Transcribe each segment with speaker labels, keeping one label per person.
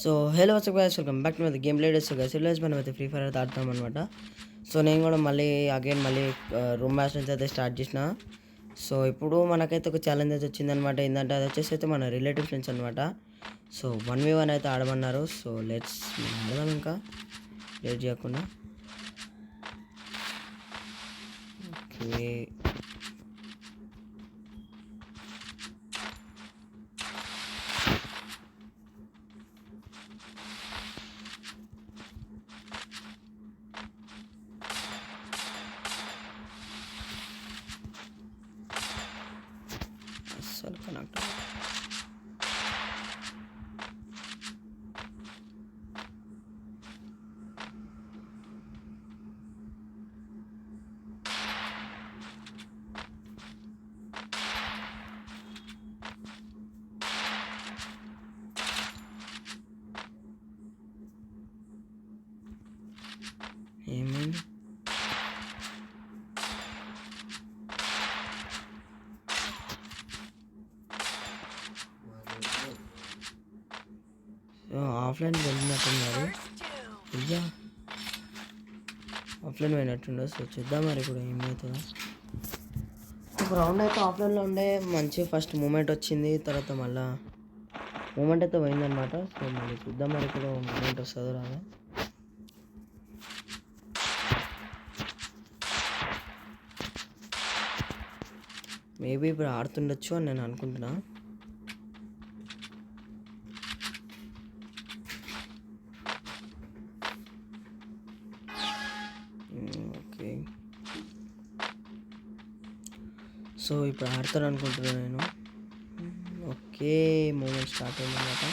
Speaker 1: So hello WhatsApp guys, welcome back to my game play days. Guys ఈరోజు మనం అయితే free fire అయితే ఆడతాం అనమాట. సో నేను కూడా మళ్ళీ రూమ్ మ్యాచ్ నుంచి అయితే స్టార్ట్ చేసిన. సో ఇప్పుడు మనకైతే ఒక ఛాలెంజ్ అయితే వచ్చిందనమాట. ఏంటంటే అది వచ్చేసి అయితే మన రిలేటివ్ ఫ్రెండ్స్ అనమాట. సో 1v1 అయితే ఆడమన్నారు. సో లెట్స్ ఆడదాం ఇంకా లేట్ చేయకుండా. ఓకే, అస్సలు కనెక్ట్ ఏమైంది. ఆఫ్లైన్ వెళ్ళినట్టున్నారు. అయ్యా, ఆఫ్లైన్ పోయినట్టుండో. సో చూద్దాం మరి ఇప్పుడు ఏమవుతుందో. ఒక రౌండ్ అయితే ఆఫ్లైన్లో ఉండే మంచి ఫస్ట్ మూమెంట్ వచ్చింది. తర్వాత మళ్ళీ మూమెంట్ అయితే పోయిందనమాట. సో మళ్ళీ చూద్దాం మరి ఇప్పుడు మూమెంట్ వస్తుందో రాదా. మేబీ ఇప్పుడు ఆడుతుండొచ్చు అని నేను అనుకుంటున్నా. ఓకే, సో ఇప్పుడు ఆడతాను అనుకుంటున్నాను నేను. ఓకే, మూమెంట్ స్టార్ట్ అయిందన్నమాట.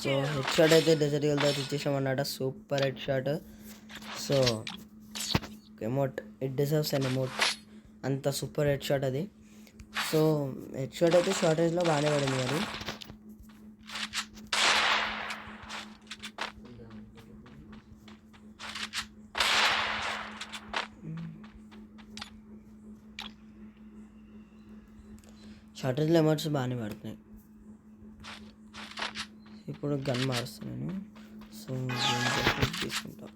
Speaker 1: సో హెడ్ షాట్ అయితే డెజర్ట్ వెళ్తే ఇచ్చేసామన్నమాట. Super headshot. So emote, it deserves an emote. అంత సూపర్ హెడ్ షాట్ అది. సో హెడ్ షాట్ అయితే షార్టేజ్లో బాగానే పడింది మరి. షార్టేజ్లో ఎమోట్స్ బాగానే పడుతున్నాయి. ఇప్పుడు గన్ మారుస్తున్నాను. సో తీసుకుంటా.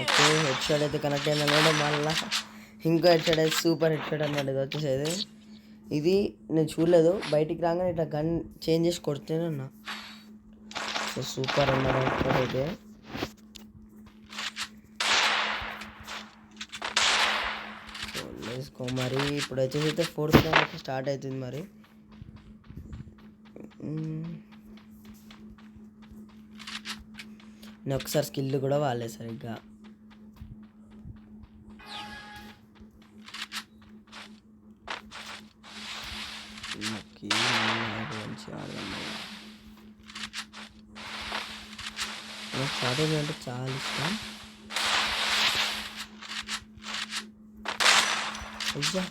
Speaker 1: ఓకే, హెడ్ షాట్ అయితే కనెక్ట్ అయింది అనమాట. మళ్ళీ ఇంకో హెడ్ షాట్ అయితే సూపర్ హెడ్ షాట్ అనమాట. ఇది వచ్చేసేది ఇది నేను చూడలేదు. బయటికి రాగానే ఇట్లా గన్ చేంజ్ చేసి కొడుతూనే ఉన్నా. సో సూపర్ అన్నారు హెడ్ షాట్ అయితే. సో లేసుకో మరి. ఇప్పుడు వచ్చేసి అయితే 4th రౌండ్ అయితే స్టార్ట్ అవుతుంది మరి. నేను ఒకసారి స్కిల్ కూడా వాడలేదు సరిగ్గా. మంచిగా ఆడదాం. నాకు షార్టేజ్ అంటే చాలా ఇష్టం. అయ్యా,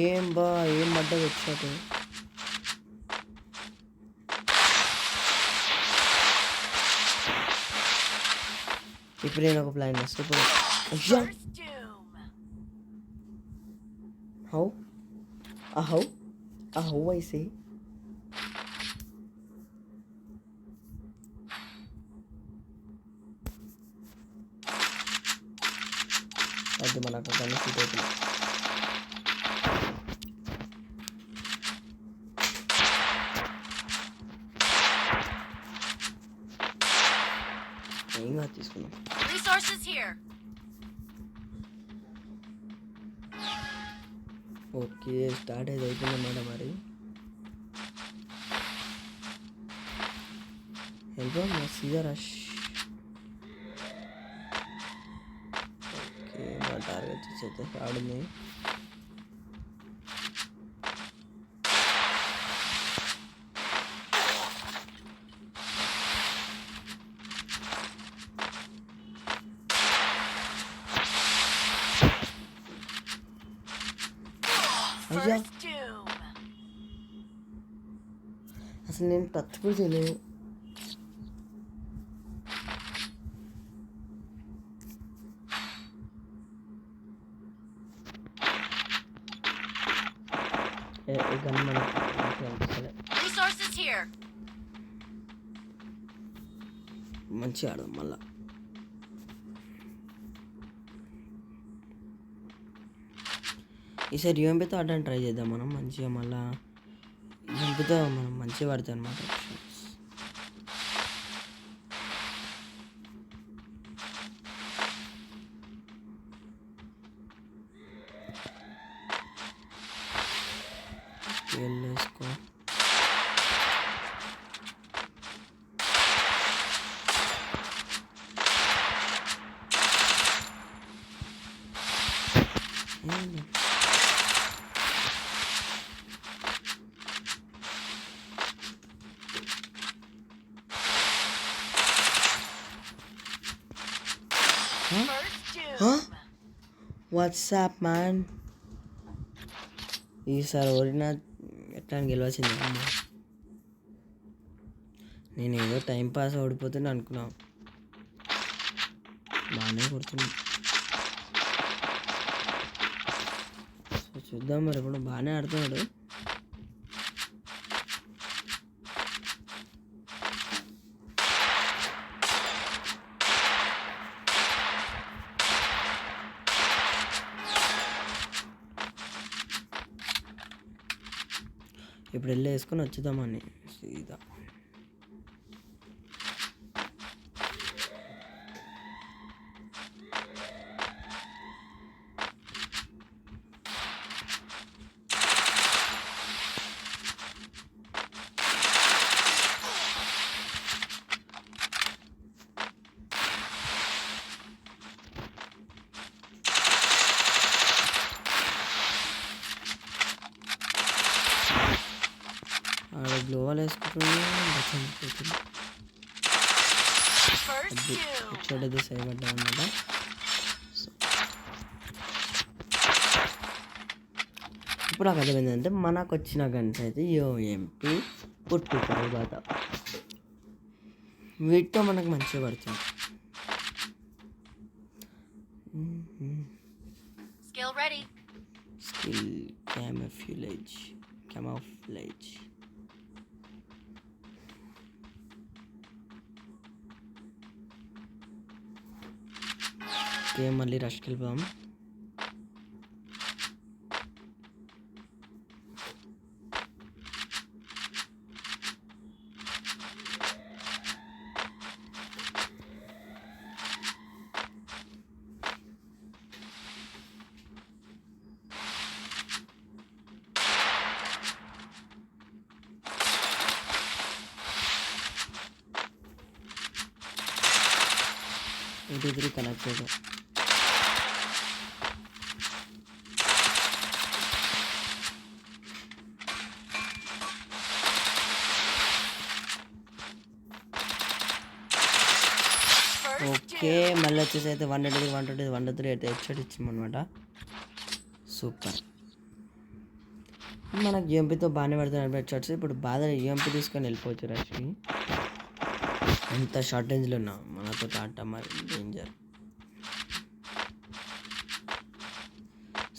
Speaker 1: ఏం పడ్డా వచ్చాట. ఇప్పుడు నేను ఒక ప్లాన్ చేస్తాను. ఇప్పుడు అయ్యా, హౌ ఐ సే. అది మనకు కానీ సీట్ అవుతుంది. ఏం కాదు, తీసుకున్నాం. ఓకే, స్టార్ట్ అయితే అవుతుందన్నమాట మరి. వెళ్ళిపోయాం సీదా రష్. ఓకే, మా టార్గెట్ చేస్తే ఆడింది. అయ్యా అసలు నేను టచ్ కూడా చేయలేదు. గన్ మంచిగా ఆడదాం మళ్ళా. ఈసారి యూఎంపీతో ఆడడానికి ట్రై చేద్దాం మనం మంచిగా. మళ్ళా యూఎంపీతో మనం మంచిగా పడతాం అనమాట. వేసుకో వాట్సాప్ మ్యాన్. ఈసారి ఓడినా ఎట్లా గెలవాల్సింది. నేను ఏదో టైంపాస్ ఓడిపోతున్నా అనుకున్నా. బాగానే కొడుతున్నా. సో చూద్దాం మరి. ఇప్పుడు బాగానే ఆడుతున్నాడు. ఇప్పుడు వెళ్ళి వేసుకొని వచ్చేద్దామని సీదా. గ్లోవల్ వేసుకుంటుంది. హెడ్షాట్ అయితే చేయబడ్డా అన్నమాట. ఇప్పుడు నాకు అర్థమైందంటే మనకు వచ్చిన గన్స్ అయితే యూఎంపీ పుట్టు తర్వాత వీటితో మనకు మంచిగా పడుతుంది. Skill camouflage. ఓకే, మళ్ళీ రష్కి వెళ్ళిపోదాం. ఇది కనెక్ట్ చేద్దాం. ఓకే, మళ్ళీ వచ్చేసి అయితే 123 అయితే హెడ్షాట్ ఇచ్చామన్నమాట. సూపర్. మనకు యూఎంపీతో బాగానే పడుతున్నాయి హెడ్షాట్స్. ఇప్పుడు బాగా యూఎంపీ తీసుకొని వెళ్ళిపోవచ్చు రష్కి. ఎంత షార్ట్ రేంజ్లో ఉన్నా మనతో ఆడటం మరి డేంజర్.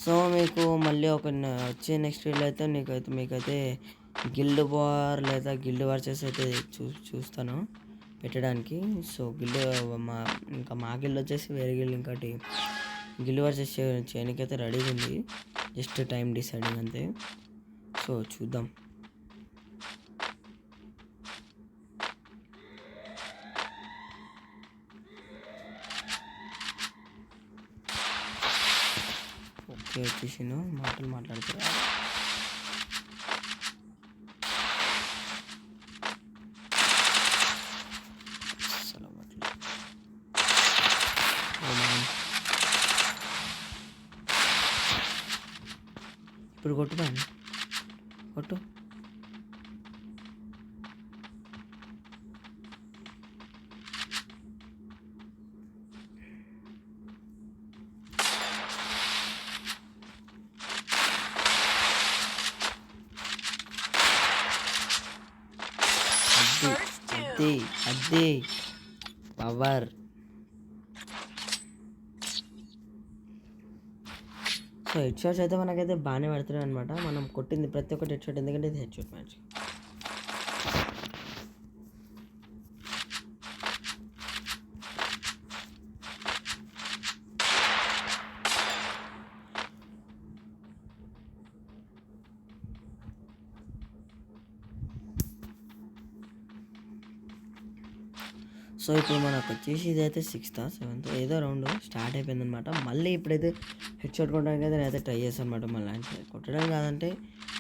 Speaker 1: సో మీకు మళ్ళీ వచ్చే నెక్స్ట్ వీడియో అయితే మీకైతే గిల్డ్ వార్ లేదా గిల్డ్ వార్ చేసి అయితే చూస్తాను పెట్టడానికి. సో మా గిల్డ్ వచ్చేసి వేరే గిల్డ్ ఇంకోటి గిల్డ్ వార్ చేసి చేయడానికైతే రెడీగా ఉంది. జస్ట్ టైం డిసైడింగ్ అంతే. సో చూద్దాం. ఓకే, వచ్చేసాను. మాట్లాడుతున్నా. ఇప్పుడు కొట్టుదాన్ని కొట్టు. అది అది అది పవర్. సో హెడ్ షాట్స్ అయితే మనకైతే బాగానే పడుతున్నాయి అనమాట. మనం కొట్టింది ప్రతి ఒక్కటి హెడ్ షాట్, ఎందుకంటే ఇది హెడ్ షాట్ మ్యాచ్. సో ఇప్పుడు మనకు వచ్చేసి ఇదైతే 6th 7th ఏదో రౌండ్ స్టార్ట్ అయిపోయింది అనమాట. మళ్ళీ ఇప్పుడైతే హెడ్ షాట్ కొట్టడానికి అయితే నేనైతే ట్రై చేస్తాను అనమాట. మళ్ళీ అంటే కొట్టడం కాదంటే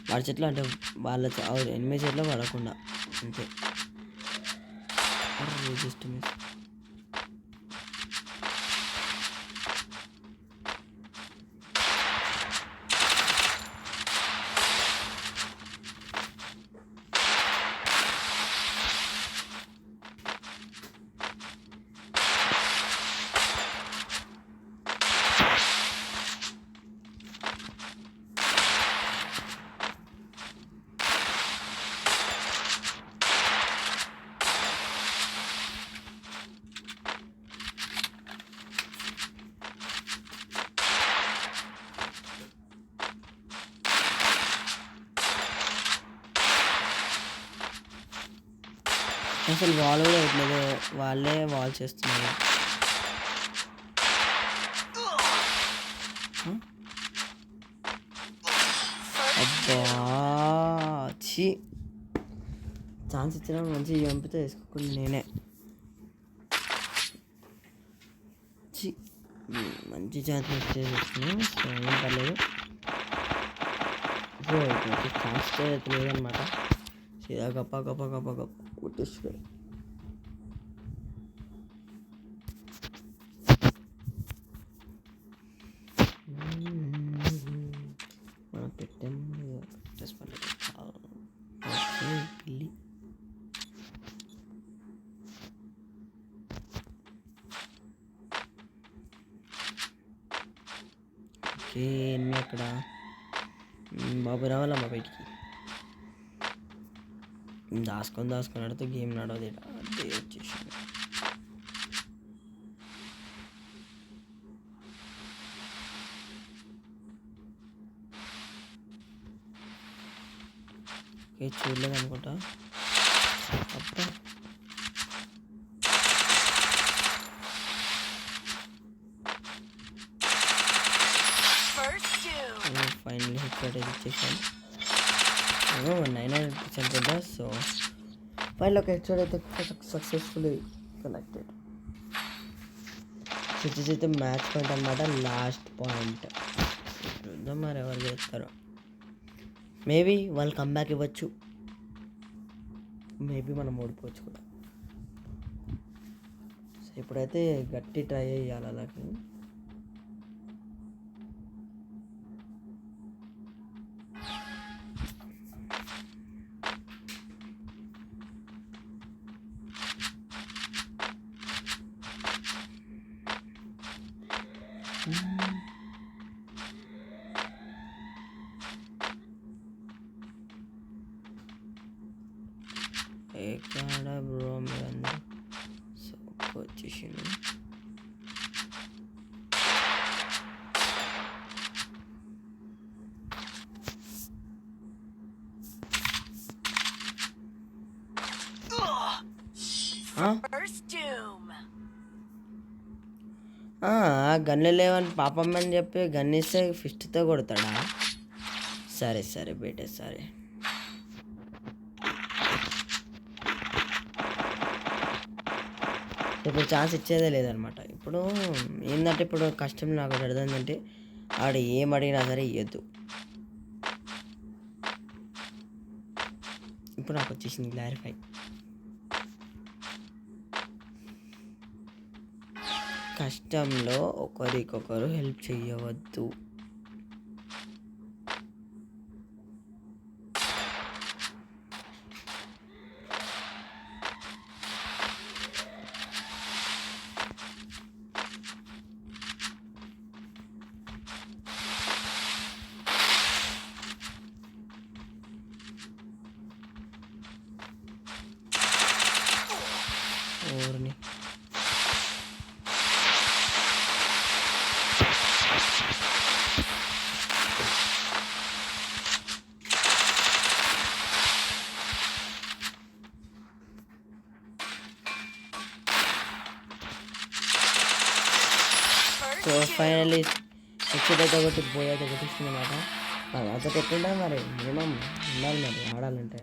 Speaker 1: వాడి చెట్లు అంటే వాళ్ళ ఎనిమిది చెట్లు పడకుండా అంతే. Just miss. అసలు వాల్ కూడా వేయట్లేదు, వాళ్ళే వాల్ చేస్తున్నారు. అబ్బా ఛీ, ఛాన్స్ ఇచ్చిన మంచిగా చంపితే వేసుకోకుండా నేనే ఛీ, మంచి ఛాన్స్ ఇచ్చేసుకున్నాను. సో ఏం పర్లేదు. సో ఛాన్స్ లేదనమాట. సీదా గప్ప గప్ప గప్ప గప్ప కొట్టేసుకో. మనం పెట్టాము పిల్లి. ఓకే ఎన్ని అక్కడ బాబు రావాలమ్మా బయటికి. దాసుకొని ఆడితే గేమ్ నడవదు. అదే వచ్చేసి ఓకే చూడలేదు అనుకుంటా. అబ్బా ఫైనల్లీ హెడ్ షాట్ అయితే ఇచ్చేసాను. 99% ఉందా. సో ఫైనల్ ఒక హెడ్ షాట్ అయితే సక్సెస్ఫుల్లీ కనెక్టెడ్. వచ్చేసి అయితే మ్యాచ్ పాయింట్ అనమాట, లాస్ట్ పాయింట్. చూద్దాం మరి ఎవరు చేస్తారో. మేబీ వాళ్ళు కంబ్యాక్ ఇవ్వచ్చు, మేబీ మనం ఓడిపోవచ్చు కూడా. సో ఇప్పుడైతే గట్టి ట్రై చేయాలి అలాగే. ఎక్కడ బ్రో మీరందరూ? సో వచ్చేసింది. గన్ను లేవని పాపమ్మని చెప్పి గన్ ఇస్తే ఫిస్ట్తో కొడతాడా? సరే సరే బేటే సరే. ఇప్పుడు ఛాన్స్ ఇచ్చేదే లేదనమాట. ఇప్పుడు ఏంటంటే ఇప్పుడు కష్టం నాకు అర్థమైందంటే ఆడ ఏం అడిగినా సరే ఇవ్వద్దు. ఇప్పుడు నాకు వచ్చేసింది క్లారిఫై. కష్టంలో ఒకరికొకరు హెల్ప్ చేయవద్దు. ఊరిని సో ఫైనల్లీ హెడ్షాట్ అయితే ఒకటి బోయ్ అయితే కొట్టిస్తుంది అనమాట. అతను ఎట్లుంటే మరి మినిమం ఉండాలి మరి ఆడాలంటే.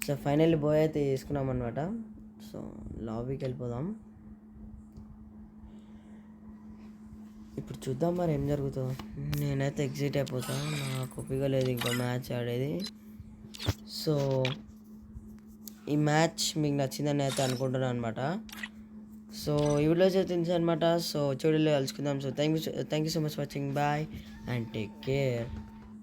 Speaker 1: సో ఫైనల్లీ బోయ్ అయితే వేసుకున్నాం అనమాట. సో లాబీకి వెళ్ళిపోదాం. ఇప్పుడు చూద్దాం మరి ఏం జరుగుతుందో. నేనైతే ఎగ్జిట్ అయిపోతాను, నాకు ఒప్పిక లేదు ఇంకో మ్యాచ్ ఆడేది. సో ఈ మ్యాచ్ మీకు నచ్చిందని అయితే అనుకుంటున్నాను అనమాట. సో ఈ వీడియో అయితే అనమాట. సో చూడలే కలుసుకుందాం. So thank you so much watching. Bye and take care.